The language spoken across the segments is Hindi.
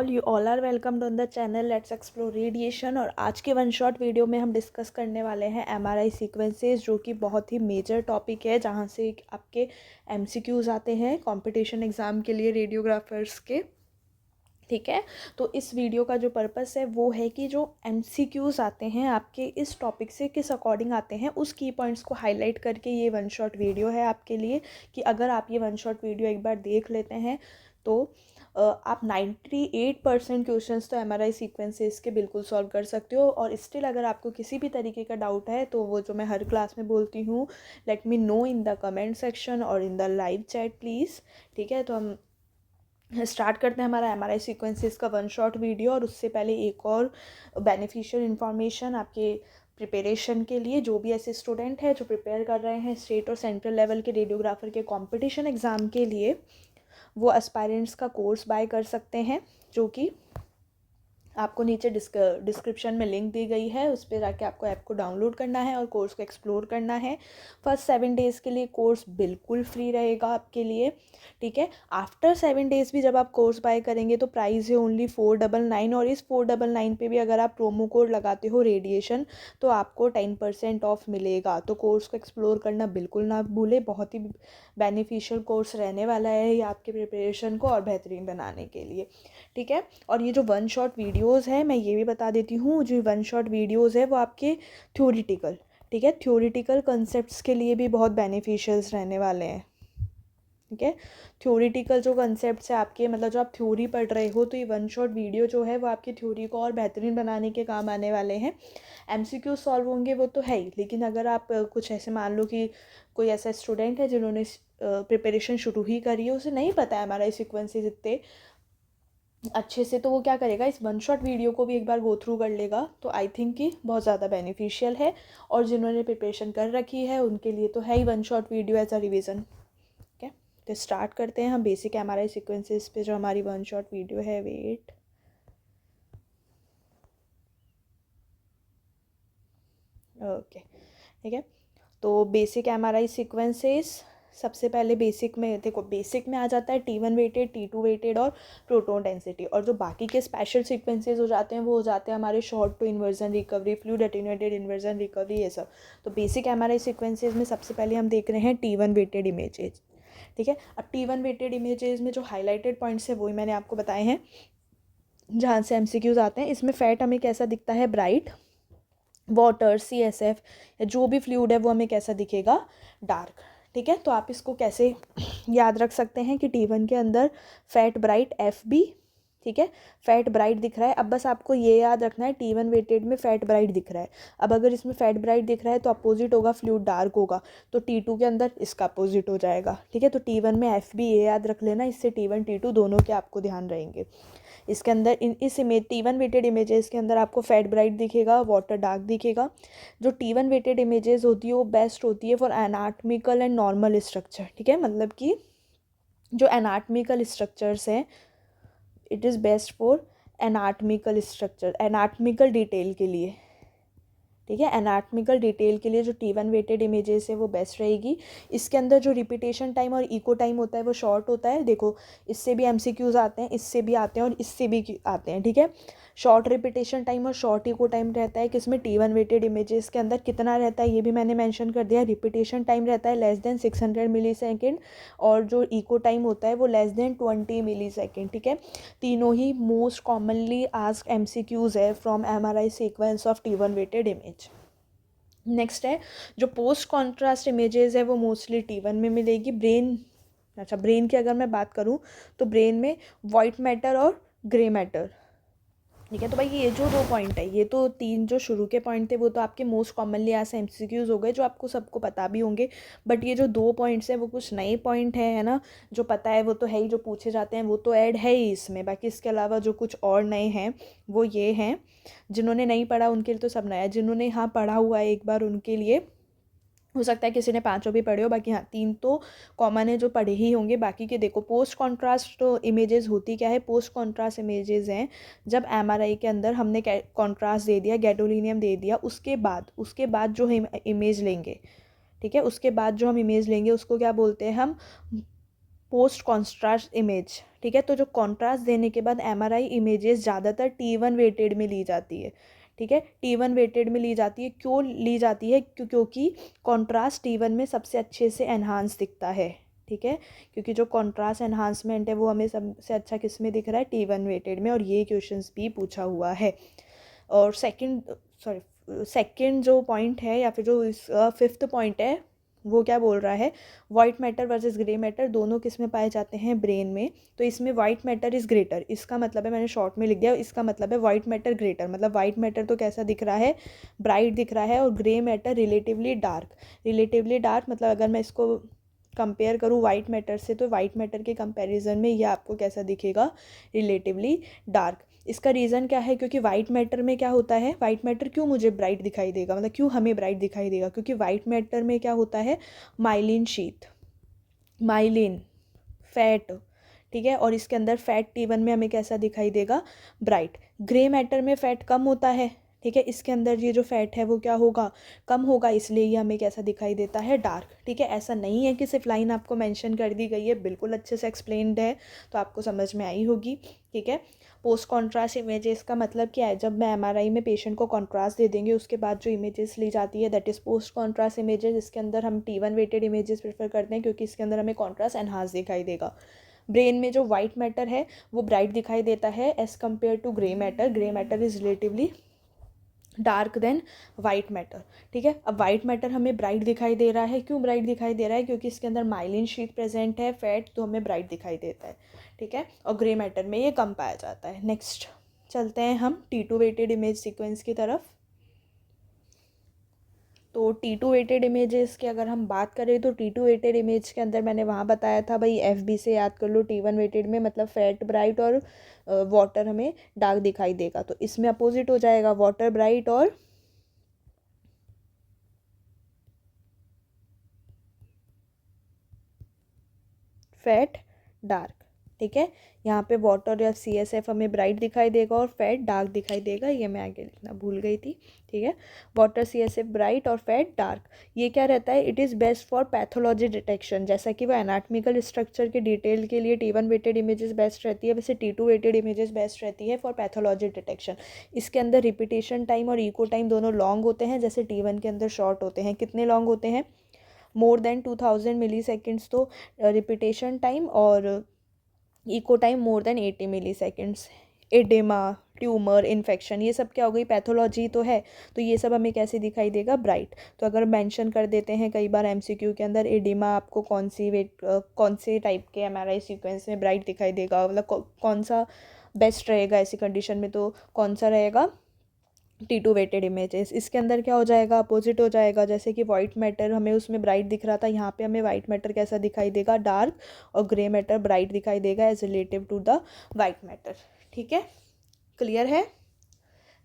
you all are welcomed on the channel Let's Explore Radiation। और आज के वन शॉट वीडियो में हम डिस्कस करने वाले हैं MRI सीक्वेंसेस, जो कि बहुत ही मेजर टॉपिक है, जहां से आपके MCQs आते हैं कंपटीशन एग्ज़ाम के लिए रेडियोग्राफर्स के। ठीक है, तो इस वीडियो का जो पर्पस है वो है कि जो MCQs आते हैं आपके इस टॉपिक से किस अकॉर्डिंग आते हैं, उस की पॉइंट्स को हाईलाइट करके ये वन शॉट वीडियो है आपके लिए। कि अगर आप ये वन शॉट वीडियो एक बार देख लेते हैं तो आप 98% क्वेश्चंस तो MRI सीक्वेंसेस के बिल्कुल सॉल्व कर सकते हो। और स्टिल अगर आपको किसी भी तरीके का डाउट है तो वो जो मैं हर क्लास में बोलती हूँ, let me know in the comment section और in the live chat please. ठीक है, तो हम स्टार्ट करते हैं हमारा MRI सीक्वेंसेस का वन शॉट वीडियो। और उससे पहले एक और बेनिफिशियल इन्फॉर्मेशन आपके प्रिपरेशन के लिए, जो भी ऐसे स्टूडेंट हैं जो प्रिपेयर कर रहे हैं स्टेट और सेंट्रल लेवल के रेडियोग्राफर के कंपटीशन एग्ज़ाम के लिए, वो एस्पायरेंट्स का कोर्स बाय कर सकते हैं, जो कि आपको नीचे डिस्क्रिप्शन में लिंक दी गई है। उस पर जाके आपको ऐप को डाउनलोड करना है और कोर्स को एक्सप्लोर करना है। फर्स्ट 7 डेज़ के लिए कोर्स बिल्कुल फ्री रहेगा आपके लिए। ठीक है, आफ्टर 7 डेज़ भी जब आप कोर्स बाय करेंगे तो प्राइस है ओनली 499। और इस 499 पे भी अगर आप प्रोमो कोड लगाते हो रेडिएशन तो आपको 10% ऑफ मिलेगा। तो कोर्स को एक्सप्लोर करना बिल्कुल ना भूले, बहुत ही बेनिफिशियल कोर्स रहने वाला है ये आपके प्रिपरेशन को और बेहतरीन बनाने के लिए। ठीक है, और ये जो वन शॉट वीडियोस है, मैं ये भी बता देती हूँ, जो वन शॉट वीडियोस है वो आपके थ्योरेटिकल, ठीक है, थ्योरेटिकल कंसेप्ट्स के लिए भी बहुत बेनिफिशियल्स रहने वाले हैं। ठीक है, थ्योरेटिकल जो कंसेप्ट्स है आपके, मतलब जो आप थ्योरी पढ़ रहे हो, तो ये वन शॉट वीडियो जो है वो आपकी थ्योरी को और बेहतरीन बनाने के काम आने वाले हैं। MCQ सॉल्व होंगे वो तो है ही, लेकिन अगर आप कुछ ऐसे मान लो कि कोई ऐसा स्टूडेंट है जिन्होंने प्रिपरेशन शुरू ही करी है, उसे नहीं पता है हमारा सीक्वेंसेस इतने अच्छे से, तो वो क्या करेगा, इस वन शॉट वीडियो को भी एक बार गो थ्रू कर लेगा, तो आई थिंक कि बहुत ज़्यादा बेनिफिशियल है। और जिन्होंने प्रिपरेशन कर रखी है उनके लिए तो है ही one shot video as a revision. ठीक है, तो स्टार्ट करते हैं हम बेसिक MRI सीक्वेंसेस पे जो हमारी वन शॉट वीडियो है। वेट, ओके, ठीक है, तो बेसिक MRI सीक्वेंसेस सबसे पहले बेसिक में देखो, बेसिक में आ जाता है T1 वेटेड, T2 वेटेड और प्रोटॉन डेंसिटी। और जो बाकी के स्पेशल सीक्वेंसेस हो जाते हैं वो हो जाते हैं हमारे short tau inversion recovery, fluid attenuated inversion recovery, ये सब। तो बेसिक MRI सीक्वेंसेस में सबसे पहले हम देख रहे हैं T1 वेटेड इमेजेस। ठीक है, अब T1 वेटेड इमेजेस में जो हाईलाइटेड पॉइंट्स है वही मैंने आपको बताए हैं, जहाँ से MCQs आते हैं। इसमें फैट हमें कैसा दिखता है, ब्राइट। वाटर, CSF या जो भी फ्लूइड है वो हमें कैसा दिखेगा, डार्क। ठीक है, तो आप इसको कैसे याद रख सकते हैं कि T1 के अंदर फैट ब्राइट FB, ठीक है, फैट ब्राइट दिख रहा है। अब बस आपको ये याद रखना है T1 वेटेड में फैट ब्राइट दिख रहा है। अब अगर इसमें फैट ब्राइट दिख रहा है तो अपोजिट होगा, फ्लूइड डार्क होगा, तो T2 के अंदर इसका अपोजिट हो जाएगा। ठीक है, तो T1 में FB ये याद रख लेना, इससे T1 T2 दोनों के आपको ध्यान रहेंगे। इसके अंदर इस इमेज T1 वेटेड इमेजेस के अंदर आपको फैट ब्राइट दिखेगा, वाटर डार्क दिखेगा। जो T1 वेटेड इमेजेस होती है वो बेस्ट होती है for anatomical and normal structure. ठीक है, मतलब कि जो एनाटॉमिकल स्ट्रक्चर्स हैं, it is best for anatomical structure, anatomical detail के लिए। ठीक है, एनाटॉमिकल डिटेल के लिए जो T1 वेटेड इमेजेस है वो बेस्ट रहेगी। इसके अंदर जो रिपीटेशन टाइम और इको टाइम होता है वो शॉर्ट होता है। देखो, इससे भी MCQs आते हैं, इससे भी आते हैं और इससे भी आते हैं। ठीक है, शॉर्ट रिपीटेशन टाइम और शॉर्ट इको टाइम रहता है किसमें, T1 वेटेड इमेजेस के अंदर। कितना रहता है ये भी मैंने मेंशन कर दिया। रिपीटेशन टाइम रहता है लेस देन 600 मिलीसेकेंड और जो इको टाइम होता है वो लेस देन 20 मिलीसेकेंड। ठीक है, तीनों ही मोस्ट कॉमनली आस्क्ड MCQs है from MRI sequence of T1 weighted image. Next है जो पोस्ट कॉन्ट्रास्ट इमेजेस है वो मोस्टली T1 में मिलेगी। ब्रेन, अच्छा ब्रेन की अगर मैं बात करूँ तो ब्रेन में वाइट मैटर और ग्रे मैटर। ठीक है, तो भाई ये जो 2 पॉइंट है, ये तो 3 जो शुरू के पॉइंट थे वो तो आपके मोस्ट कॉमनली ऐसे MCQs हो गए जो आपको सबको पता भी होंगे। बट ये जो 2 पॉइंट्स हैं वो कुछ नए पॉइंट है ना, जो पता है वो तो है ही, जो पूछे जाते हैं वो तो ऐड है ही इसमें। बाकी इसके अलावा जो कुछ और नए हैं वो ये हैं, जिन्होंने नहीं पढ़ा उनके लिए तो सब नया है, जिन्होंने हाँ पढ़ा हुआ है एक बार उनके लिए हो सकता है किसी ने 5 भी पढ़े हो। बाकी हाँ 3 तो कॉमन है जो पढ़े ही होंगे। बाकी के देखो, पोस्ट कॉन्ट्रास्ट तो इमेजेस होती क्या है, पोस्ट कॉन्ट्रास्ट इमेजेस हैं जब MRI के अंदर हमने कॉन्ट्रास्ट दे दिया, गैडोलिनियम दे दिया, उसके बाद जो हम इमेज लेंगे, ठीक है, उसके बाद जो हम इमेज लेंगे उसको क्या बोलते हैं हम, पोस्ट कॉन्ट्रास्ट इमेज। ठीक है। तो जो कॉन्ट्रास्ट देने के बाद एमआरआई इमेजेस ज़्यादातर T1 वेटेड में ली जाती है, ठीक है। T1 वेटेड में ली जाती है, क्यों ली जाती है? क्योंकि कॉन्ट्रास्ट T1 में सबसे अच्छे से एनहांस दिखता है, ठीक है। क्योंकि जो कॉन्ट्रास्ट एनहांसमेंट है वो हमें सबसे अच्छा किस में दिख रहा है? T1 वेटेड में, और ये क्वेश्चंस भी पूछा हुआ है। और सेकंड जो पॉइंट है या फिर जो इस फिफ्थ पॉइंट है वो क्या बोल रहा है? White matter versus grey matter दोनों किस में पाए जाते हैं? ब्रेन में। तो इसमें वाइट मैटर इज़ ग्रेटर, इसका मतलब है, मैंने शॉर्ट में लिख दिया, इसका मतलब है वाइट मैटर ग्रेटर, मतलब वाइट मैटर तो कैसा दिख रहा है? ब्राइट दिख रहा है, और grey matter relatively dark. Relatively dark मतलब अगर मैं इसको कंपेयर करूँ वाइट मैटर से, तो वाइट मैटर के कंपैरिजन में ये आपको कैसा दिखेगा? Relatively dark. इसका रीज़न क्या है? क्योंकि वाइट मैटर में क्या होता है? वाइट मैटर क्यों मुझे ब्राइट दिखाई देगा, मतलब क्यों हमें ब्राइट दिखाई देगा? क्योंकि वाइट मैटर में क्या होता है? माइलिन शीथ, माइलिन, फैट, ठीक है। और इसके अंदर फैट T1 में हमें कैसा दिखाई देगा? ब्राइट। ग्रे मैटर में फैट कम होता है, ठीक है। इसके अंदर ये जो फैट है वो क्या होगा? कम होगा, इसलिए ये हमें कैसा दिखाई देता है? डार्क, ठीक है। ऐसा नहीं है कि सिर्फ लाइन आपको मेंशन कर दी गई है, बिल्कुल अच्छे से एक्सप्लेन्ड है, तो आपको समझ में आई होगी, ठीक है। पोस्ट कॉन्ट्रास्ट इमेजेस का मतलब क्या है? जब मैं एमआरआई में पेशेंट को कॉन्ट्रास्ट दे देंगे उसके बाद जो इमेजेस ली जाती है that is post contrast images. इसके अंदर हम T1 वेटेड इमेजेस प्रेफर करते हैं क्योंकि इसके अंदर हमें कॉन्ट्रास्ट एनहांस दिखाई देगा। ब्रेन में जो वाइट मैटर है वो ब्राइट दिखाई देता है as compare to grey matter. Grey matter is relatively dark than white matter, ठीक है। अब वाइट मैटर हमें ब्राइट दिखाई दे रहा है, क्यों ब्राइट दिखाई दे रहा है? क्योंकि इसके अंदर माइलिन शीथ प्रेजेंट है, फैट, तो हमें ब्राइट दिखाई देता है, ठीक है। और ग्रे मैटर में ये कम पाया जाता है। नेक्स्ट चलते हैं हम T2 वेटेड इमेज सीक्वेंस की तरफ। तो T2 वेटेड इमेजेस की अगर हम बात करें तो T2 वेटेड इमेज के अंदर मैंने वहाँ बताया था भाई, FB से याद कर लो। T1 वेटेड में मतलब फैट ब्राइट और वाटर हमें डार्क दिखाई देगा, तो इसमें अपोजिट हो जाएगा, वाटर ब्राइट और फैट डार्क, ठीक है। यहाँ पे वाटर या CSF हमें ब्राइट दिखाई देगा और फैट डार्क दिखाई देगा, ये मैं आगे लिखना भूल गई थी, ठीक है। वाटर CSF ब्राइट और फैट डार्क, ये क्या रहता है? It is best for pathology detection. जैसा कि वो एनाटॉमिकल स्ट्रक्चर के डिटेल के लिए T1 वेटेड इमेजेस बेस्ट रहती है, वैसे T2 वेटेड इमेजेस बेस्ट रहती है फॉर पैथोलॉजी डिटेक्शन। इसके अंदर रिपीटेशन टाइम और इको टाइम दोनों लॉन्ग होते हैं, जैसे T1 के अंदर शॉर्ट होते हैं। कितने लॉन्ग होते हैं? मोर देन 2000 मिली सेकेंड्स तो रिपीटेशन टाइम, और इको टाइम मोर देन 80 मिली सेकेंड्स। एडेमा, ट्यूमर, इन्फेक्शन, ये सब क्या हो गई? पैथोलॉजी तो है, तो ये सब हमें कैसे दिखाई देगा? ब्राइट। तो अगर मेंशन कर देते हैं कई बार MCQ के अंदर, एडेमा आपको कौन से टाइप के MRI सीक्वेंस में ब्राइट दिखाई देगा, मतलब कौन सा बेस्ट रहेगा ऐसी कंडीशन में, तो कौन सा रहेगा? T2 weighted images. इसके अंदर क्या हो जाएगा? अपोजिट हो जाएगा। जैसे कि वाइट मैटर हमें उसमें ब्राइट दिख रहा था, यहाँ पे हमें वाइट मैटर कैसा दिखाई देगा? डार्क, और ग्रे मैटर ब्राइट दिखाई देगा as relative to the white matter, ठीक है। क्लियर है?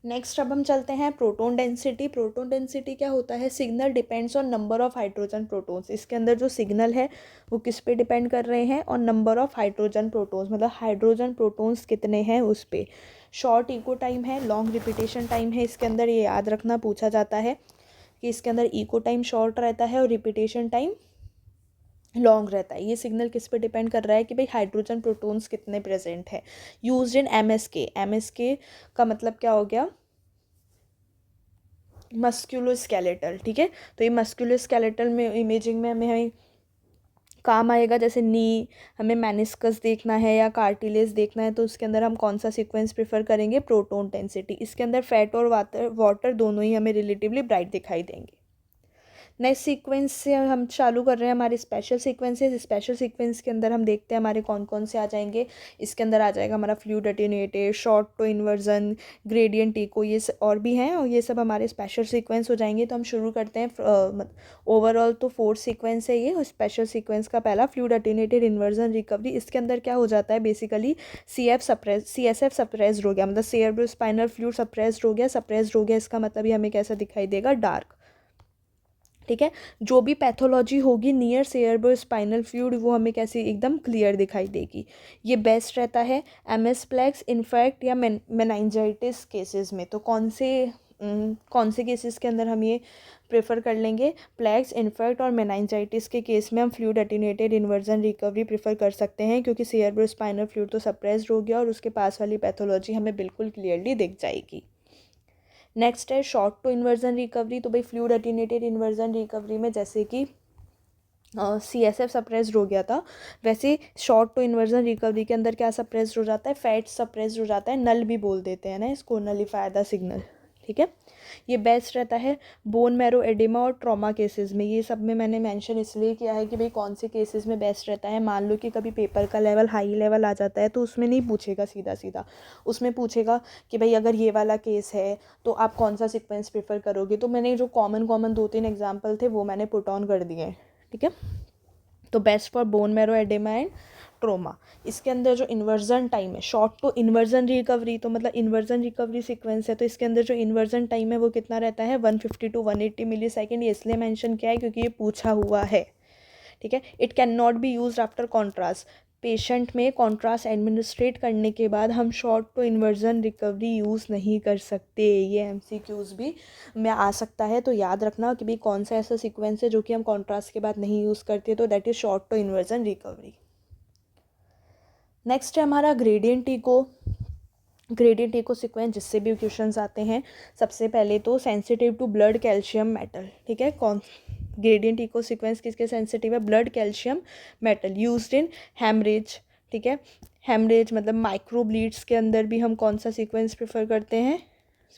नेक्स्ट अब हम चलते हैं प्रोटोन डेंसिटी। प्रोटोन डेंसिटी क्या होता है? Signal depends on number of hydrogen protons. इसके अंदर जो सिग्नल है वो किस पे डिपेंड कर रहे हैं? और नंबर ऑफ हाइड्रोजन प्रोटोन्स, मतलब हाइड्रोजन प्रोटोन्स कितने हैं उस पर। शॉर्ट इको टाइम है, लॉन्ग रिपीटेशन टाइम है। इसके अंदर ये याद रखना पूछा जाता है कि इसके अंदर इको टाइम शॉर्ट रहता है और रिपीटेशन टाइम लॉन्ग रहता है। ये सिग्नल किस पे डिपेंड कर रहा है कि भाई हाइड्रोजन प्रोटोन्स कितने प्रेजेंट है। Used in MSK। MSK का मतलब क्या हो गया? मस्क्यूलोस्केलेटल, ठीक है। तो ये मस्क्यूलोस्केलेटल में इमेजिंग में हमें काम आएगा। जैसे नी, हमें मेनिस्कस देखना है या कार्टिलेज देखना है, तो उसके अंदर हम कौन सा सीक्वेंस प्रेफर करेंगे? Proton density. इसके अंदर फैट और वाटर दोनों ही हमें रिलेटिवली ब्राइट दिखाई देंगे। नेक्स्ट सीक्वेंस से हम चालू कर रहे हैं हमारे स्पेशल सीक्वेंसेस। स्पेशल सीक्वेंस के अंदर हम देखते हैं हमारे कौन कौन से आ जाएंगे। इसके अंदर आ जाएगा हमारा fluid attenuated, short tau inversion, gradient echo, ये और भी हैं, और ये सब हमारे स्पेशल सीक्वेंस हो जाएंगे। तो हम शुरू करते हैं। ओवरऑल तो 4 सीक्वेंस है ये, और स्पेशल सीक्वेंस का पहला फ्लूइड अटेन्यूएटेड इन्वर्जन रिकवरी। इसके अंदर क्या हो जाता है? बेसिकली CSF सप्रेस्ड हो गया, मतलब सेरेब्रोस्पाइनल फ्लूइड सप्रेस्ड हो गया। इसका मतलब ये हमें कैसा दिखाई देगा? डार्क, ठीक है। जो भी पैथोलॉजी होगी नियर सेरेब्रोस्पाइनल फ्लूइड वो हमें कैसी? एकदम क्लियर दिखाई देगी। ये बेस्ट रहता है MS प्लेक्स, इन्फेक्ट या मेनाइंजाइटिस केसेस में। तो कौन से कौन से केसेस के अंदर हम ये प्रेफर कर लेंगे, प्लेग्स, इन्फेक्ट और मेनाइंजाइटिस के केस में हम fluid attenuated inversion recovery prefer कर सकते हैं, क्योंकि सेरेब्रोस्पाइनल फ्लूइड तो सप्रेस्ड हो गया और उसके पास वाली पैथोलॉजी हमें बिल्कुल क्लियरली दिख जाएगी। नेक्स्ट है शॉर्ट टू इन्वर्जन रिकवरी। तो भाई फ्लूइड अटेन्यूएटेड इन्वर्जन रिकवरी में जैसे कि CSF सप्रेस्ड हो गया था, वैसे शॉर्ट टू इन्वर्जन रिकवरी के अंदर क्या सप्रेस्ड हो जाता है, फैट सप्रेस्ड हो जाता है, नल भी बोल देते हैं ना इसको, नलिफाई द सिग्नल। ठीक है, ये बेस्ट रहता है बोन मैरो एडिमा और ट्रॉमा केसेस में। ये सब में मैंने मेंशन इसलिए किया है कि भाई कौन से केसेस में बेस्ट रहता है। मान लो कि कभी पेपर का लेवल हाई लेवल आ जाता है तो उसमें नहीं पूछेगा सीधा सीधा, उसमें पूछेगा कि भाई अगर ये वाला केस है तो आप कौन सा सीक्वेंस प्रेफर करोगे। तो मैंने जो कॉमन 2-3 एग्जाम्पल थे वो मैंने पुट ऑन कर दिए हैं। ठीक है, तो best for bone marrow oedema and trauma. इसके अंदर जो इन्वर्जन टाइम है, शॉर्ट टू इन्वर्जन रिकवरी, तो मतलब इन्वर्जन रिकवरी सीक्वेंस है, तो इसके अंदर जो इन्वर्जन टाइम है वो कितना रहता है, 150 to 180 मिली सेकेंड। ये इसलिए मेंशन किया है क्योंकि ये पूछा हुआ है। ठीक है, it can not be use after contrast. Patient में कॉन्ट्रास्ट एडमिनिस्ट्रेट करने के बाद हम short tau inversion recovery use नहीं कर सकते। ये MCQs भी में आ सकता है, तो याद रखना कि भाई कौन सा ऐसा सीक्वेंस है जो कि हम कॉन्ट्रास्ट के बाद नहीं यूज़ करते, तो that is short tau inversion recovery. Next है हमारा gradient echo. Gradient echo sequence जिससे भी क्वेश्चंस आते हैं, सबसे पहले तो sensitive to blood calcium metal. ठीक है, कौन ग्रेडियंट इको सीक्वेंस किसके सेंसिटिव है, blood calcium metal, used in haemorrhage. ठीक है, हेमरेज मतलब माइक्रो ब्लीड्स के अंदर भी हम कौन सा सीक्वेंस प्रेफर करते हैं,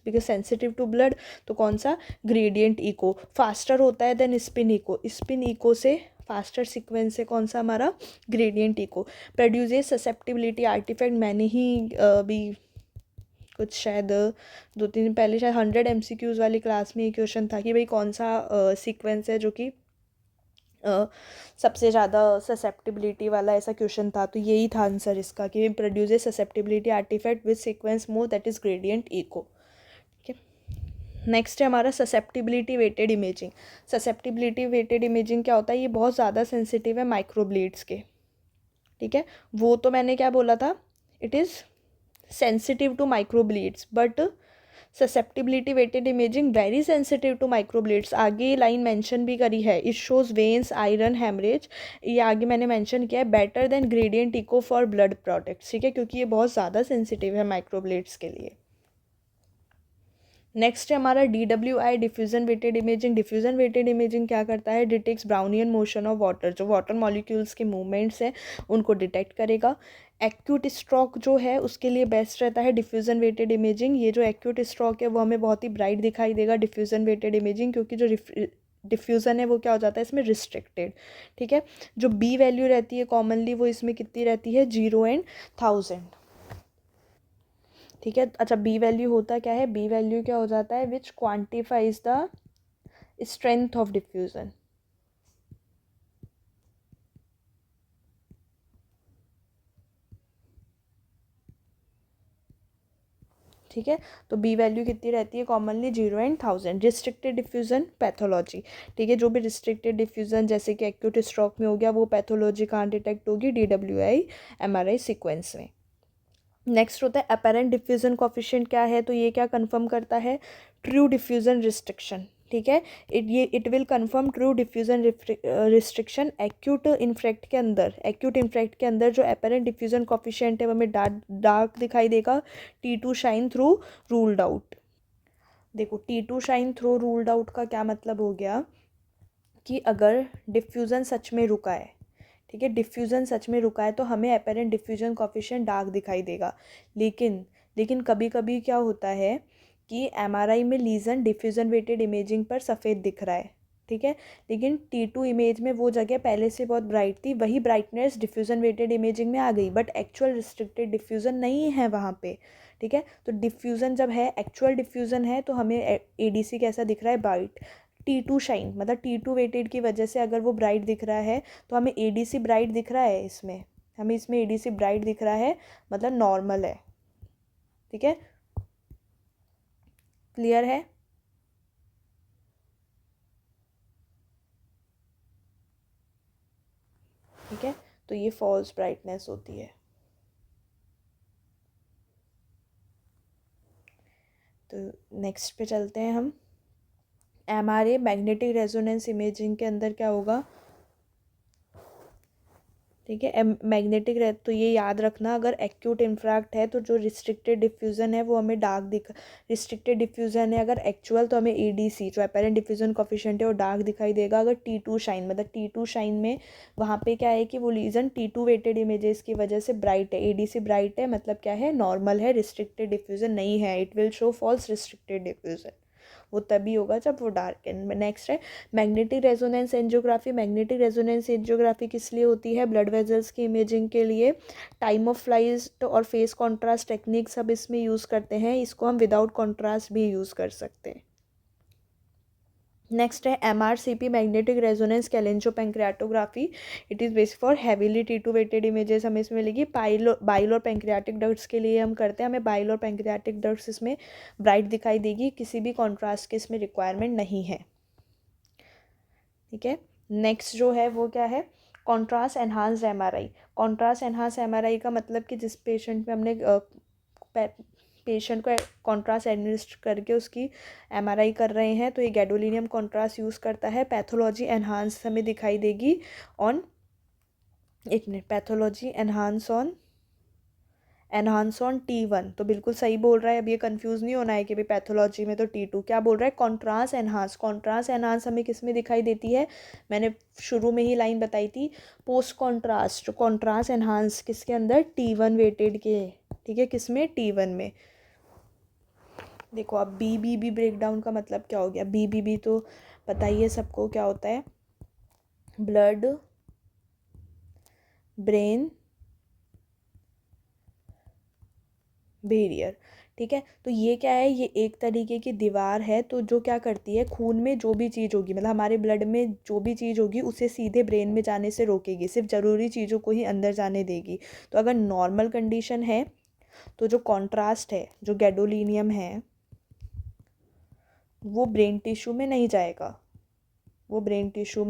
बिकॉज सेंसिटिव टू ब्लड, तो कौन सा, ग्रेडियंट इको। फास्टर होता है than spin echo, spin echo से फास्टर सीक्वेंस है कौन सा हमारा, gradient echo. Produces susceptibility artefact, मैंने ही अभी कुछ शायद 2-3 दिन पहले शायद 100 MCQs वाली क्लास में ये क्वेश्चन था कि भाई कौन सा सीक्वेंस है जो कि सबसे ज़्यादा ससेप्टिबिलिटी वाला, ऐसा क्वेश्चन था। तो यही था आंसर इसका कि produces susceptibility artefact with sequence more, that is gradient echo. ठीक है, नेक्स्ट है हमारा susceptibility weighted imaging. Susceptibility weighted imaging क्या होता है, ये बहुत ज़्यादा सेंसिटिव है माइक्रोब्लीड्स के। ठीक है, वो तो मैंने क्या बोला था, it is sensitive to microbleeds, but susceptibility weighted imaging very sensitive to microbleeds. आगे लाइन मेंशन भी करी है, it shows veins iron haemorrhage, ये आगे मैंने मेंशन किया है, better than gradient echo for blood products. ठीक है, क्योंकि ये बहुत ज़्यादा सेंसिटिव है माइक्रोब्लीड्स के लिए। नेक्स्ट है हमारा DWI, diffusion weighted imaging. Diffusion weighted imaging क्या करता है, detects Brownian motion of water, जो वाटर मॉलिक्यूल्स के मूवमेंट्स हैं उनको डिटेक्ट करेगा। एक्यूट स्ट्रोक जो है उसके लिए बेस्ट रहता है डिफ्यूजन वेटेड इमेजिंग। ये जो एक्यूट स्ट्रोक है वो हमें बहुत ही ब्राइट दिखाई देगा डिफ्यूजन वेटेड इमेजिंग, क्योंकि जो डिफ्यूज़न है वो क्या हो जाता है इसमें, रिस्ट्रिक्टेड। ठीक है, जो B वैल्यू रहती है कॉमनली वो इसमें कितनी रहती है, 0 and 1000। ठीक है, अच्छा B वैल्यू होता क्या है, B वैल्यू क्या हो जाता है, विच क्वान्टिफाइज द स्ट्रेंथ ऑफ डिफ्यूज़न। ठीक है, तो B वैल्यू कितनी रहती है commonly, 0 and 1000। Restricted diffusion pathology. ठीक है, जो भी रिस्ट्रिक्टेड डिफ्यूज़न जैसे कि एक्यूट स्ट्रोक में हो गया, वो पैथोलॉजी कहाँ डिटेक्ट होगी, DWI MRI सीक्वेंस में। नेक्स्ट होता है अपेरेंट डिफ्यूजन कोफिशिएंट। क्या है, तो ये क्या कंफर्म करता है, ट्रू डिफ्यूजन रिस्ट्रिक्शन। ठीक है, it will confirm true diffusion restriction. Acute infect के अंदर, एक्यूट इन्फेक्ट के अंदर जो अपेरेंट डिफ्यूजन कोफिशिएंट है वो हमें डार्क दिखाई देगा। T2 shine through ruled out. देखो T2 shine through ruled out का क्या मतलब हो गया, कि अगर डिफ्यूज़न सच में रुका है, ठीक है, डिफ्यूज़न सच में रुका है तो हमें अपेरेंट डिफ्यूजन कोफिशिएंट डार्क दिखाई देगा। लेकिन लेकिन कभी कभी क्या होता है कि MRI में लीजन डिफ्यूजन वेटेड इमेजिंग पर सफ़ेद दिख रहा है। ठीक है, लेकिन T2 इमेज में वो जगह पहले से बहुत ब्राइट थी, वही ब्राइटनेस डिफ्यूजन वेटेड इमेजिंग में आ गई, बट एक्चुअल रिस्ट्रिक्टेड डिफ्यूज़न नहीं है वहाँ पे। ठीक है, तो डिफ्यूज़न जब है, एक्चुअल डिफ्यूज़न है, तो हमें ADC कैसा दिख रहा है, ब्राइट। T2 शाइन मतलब T2 वेटेड की वजह से अगर वो ब्राइट दिख रहा है तो हमें ADC ब्राइट दिख रहा है, इसमें हमें इसमें ADC ब्राइट दिख रहा है, मतलब नॉर्मल है। ठीक है, क्लियर है। ठीक है, तो ये फॉल्स ब्राइटनेस होती है। तो नेक्स्ट पे चलते हैं हम। एमआरए मैग्नेटिक रेजोनेंस इमेजिंग के अंदर क्या होगा, ठीक है, मैग्नेटिक तो ये याद रखना, अगर एक्यूट इन्फ्रैक्ट है तो जो रिस्ट्रिक्टेड डिफ्यूज़न है वो हमें डार्क रिस्ट्रिक्टेड डिफ्यूज़न है अगर एक्चुअल, तो हमें एडीसी जो अपेरेंट डिफ्यूज़न कोफिशिएंट है वो डार्क दिखाई देगा। अगर T2 शाइन, मतलब T2 शाइन में वहाँ पे क्या है कि वो लीजन T2 वेटेड इमेजेस की वजह से ब्राइट है, एडीसी ब्राइट है, मतलब क्या है, नॉर्मल है, रिस्ट्रिक्टेड डिफ्यूज़न नहीं है, it will show false restricted diffusion, वो तभी होगा जब वो डार्क है। नेक्स्ट है magnetic resonance angiography. Magnetic resonance angiography किस लिए होती है, ब्लड वेजल्स की इमेजिंग के लिए। टाइम ऑफ फ्लाइट और फेस कॉन्ट्रास्ट टेक्निक सब इसमें यूज़ करते हैं, इसको हम विदाउट कॉन्ट्रास्ट भी यूज़ कर सकते हैं। नेक्स्ट है MRCP magnetic resonance cholangiopancreatography. It is based for heavily T2 weighted images हमें इसमें मिलेगी। बाइल और पेंक्रियाटिक डक्ट्स के लिए हम करते हैं, हमें बाइल और पेंक्रियाटिक डक्ट्स इसमें ब्राइट दिखाई देगी, किसी भी कॉन्ट्रास्ट की इसमें रिक्वायरमेंट नहीं है, ठीक है। नेक्स्ट जो है वो क्या है, contrast enhanced MRI. Contrast enhanced MRI का मतलब कि जिस पेशेंट में हमने पेशेंट को कॉन्ट्रास्ट एडमिनिस्टर करके उसकी एमआरआई कर रहे हैं, तो ये गैडोलिनियम कॉन्ट्रास्ट यूज़ करता है। पैथोलॉजी एनहांस हमें दिखाई देगी ऑन, एक minute, pathology enhance on T1, तो बिल्कुल सही बोल रहा है। अब ये कंफ्यूज नहीं होना है कि भाई पैथोलॉजी में तो T2, क्या बोल रहा है, कॉन्ट्रास्ट एनहांस। कॉन्ट्रास्ट एनहांस हमें किस में दिखाई देती है, मैंने शुरू में ही लाइन बताई थी, पोस्ट कॉन्ट्रास्ट। कॉन्ट्रास्ट एनहांस किसके अंदर, T1 वेटेड के, ठीक है, किस में, T1 में। देखो अब BBB ब्रेक डाउन का मतलब क्या हो गया, BBB तो पता ही है सबको क्या होता है, ब्लड ब्रेन बैरियर, ठीक है। तो ये क्या है, ये एक तरीके की दीवार है, तो जो क्या करती है, खून में जो भी चीज़ होगी, मतलब हमारे ब्लड में जो भी चीज़ होगी उसे सीधे ब्रेन में जाने से रोकेगी, सिर्फ ज़रूरी चीज़ों को ही अंदर जाने देगी। तो अगर नॉर्मल कंडीशन है तो जो कॉन्ट्रास्ट है, जो गैडोलिनियम है, वो ब्रेन टिश्यू में नहीं जाएगा, वो ब्रेन टिश्यू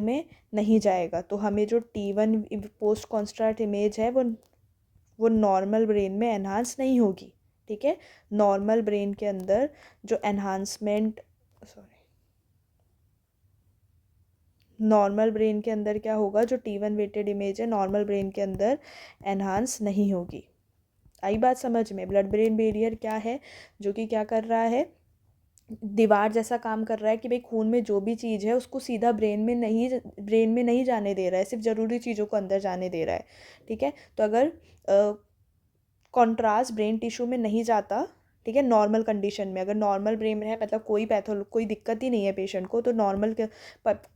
में नहीं जाएगा। तो हमें जो T1 पोस्ट कॉन्ट्रास्ट इमेज है वो नॉर्मल ब्रेन में एनहांस नहीं होगी, ठीक है। नॉर्मल ब्रेन के अंदर जो एनहांसमेंट, नॉर्मल ब्रेन के अंदर क्या होगा, जो T1 वेटेड इमेज है नॉर्मल ब्रेन के अंदर एनहांस नहीं होगी। आई बात समझ में, ब्लड ब्रेन बैरियर क्या है, जो कि क्या कर रहा है, दीवार जैसा काम कर रहा है कि भाई खून में जो भी चीज़ है उसको सीधा ब्रेन में नहीं जाने दे रहा है, सिर्फ ज़रूरी चीज़ों को अंदर जाने दे रहा है, ठीक है। तो अगर कॉन्ट्रास्ट ब्रेन टिश्यू में नहीं जाता, ठीक है, नॉर्मल कंडीशन में, अगर नॉर्मल ब्रेन में है, मतलब कोई दिक्कत ही नहीं है पेशेंट को, तो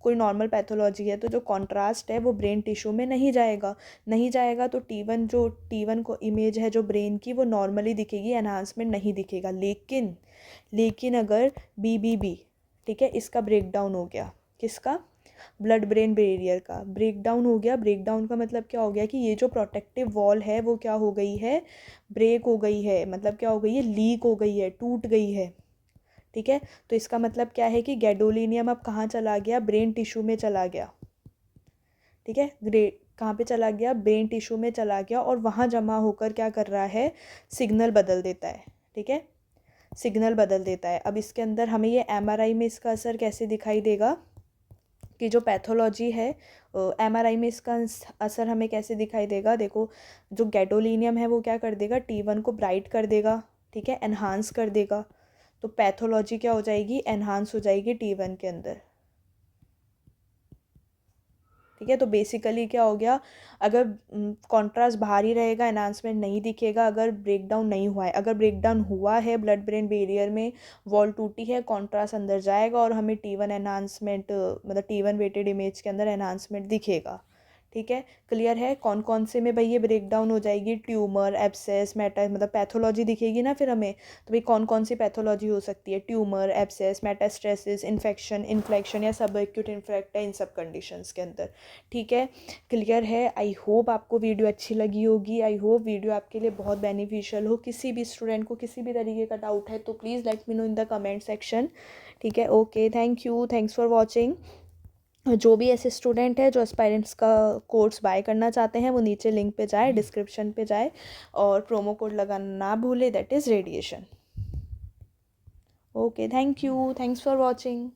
कोई नॉर्मल पैथोलॉजी है, तो जो कॉन्ट्रास्ट है वो ब्रेन टिश्यू में नहीं जाएगा, तो T1 को इमेज है जो ब्रेन की, वो नॉर्मली दिखेगी, एनहांसमेंट नहीं दिखेगा। लेकिन अगर BBB, ठीक है, इसका ब्रेकडाउन हो गया, किसका, ब्लड ब्रेन बैरियर का ब्रेकडाउन हो गया। ब्रेकडाउन का मतलब क्या हो गया कि ये जो प्रोटेक्टिव वॉल है वो क्या हो गई है, ब्रेक हो गई है, मतलब क्या हो गई है, लीक हो गई है, टूट गई है, ठीक है। तो इसका मतलब क्या है कि गैडोलिनियम अब कहाँ चला गया, ब्रेन टिश्यू में चला गया, ठीक है, कहाँ पे चला गया, ब्रेन टिश्यू में चला गया, और वहाँ जमा होकर क्या कर रहा है, सिग्नल बदल देता है, ठीक है, सिग्नल बदल देता है। अब इसके अंदर हमें ये MRI में इसका असर कैसे दिखाई देगा, कि जो पैथोलॉजी है MRI में इसका असर हमें कैसे दिखाई देगा, देखो जो गैडोलिनियम है वो क्या कर देगा, T1 को ब्राइट कर देगा, ठीक है, एनहांस कर देगा, तो पैथोलॉजी क्या हो जाएगी, एनहांस हो जाएगी T1 के अंदर, ठीक है। तो बेसिकली क्या हो गया, अगर कॉन्ट्रास्ट बाहर ही रहेगा, एनहांसमेंट नहीं दिखेगा, अगर ब्रेकडाउन नहीं हुआ है, अगर ब्रेकडाउन हुआ है ब्लड ब्रेन बैरियर में, वॉल टूटी है, कॉन्ट्रास्ट अंदर जाएगा और हमें T1 एनहांसमेंट, मतलब T1 वेटेड इमेज के अंदर एनहांसमेंट दिखेगा, ठीक है। क्लियर है, कौन कौन से में भाई ये ब्रेकडाउन हो जाएगी, ट्यूमर, एब्सेस, मेटा, मतलब पैथोलॉजी दिखेगी ना फिर हमें, तो भाई कौन कौन सी पैथोलॉजी हो सकती है, tumour, abscess, metastasis, infection, inflection या सब एक्यूट इन्फेक्ट है इन सब कंडीशंस के अंदर, ठीक है। क्लियर है, आई होप आपको वीडियो अच्छी लगी होगी, आई होप वीडियो आपके लिए बहुत बेनिफिशियल हो। किसी भी स्टूडेंट को किसी भी तरीके का डाउट है तो please let me know in the comment section, ठीक है। Okay, thank you, thanks for watching. जो भी ऐसे स्टूडेंट है जो एस्पायरेंट्स का कोर्स बाय करना चाहते हैं वो नीचे लिंक पे जाए, डिस्क्रिप्शन पे जाए और प्रोमो कोड लगाना ना भूले, that is radiation. Okay, thank you, thanks for watching.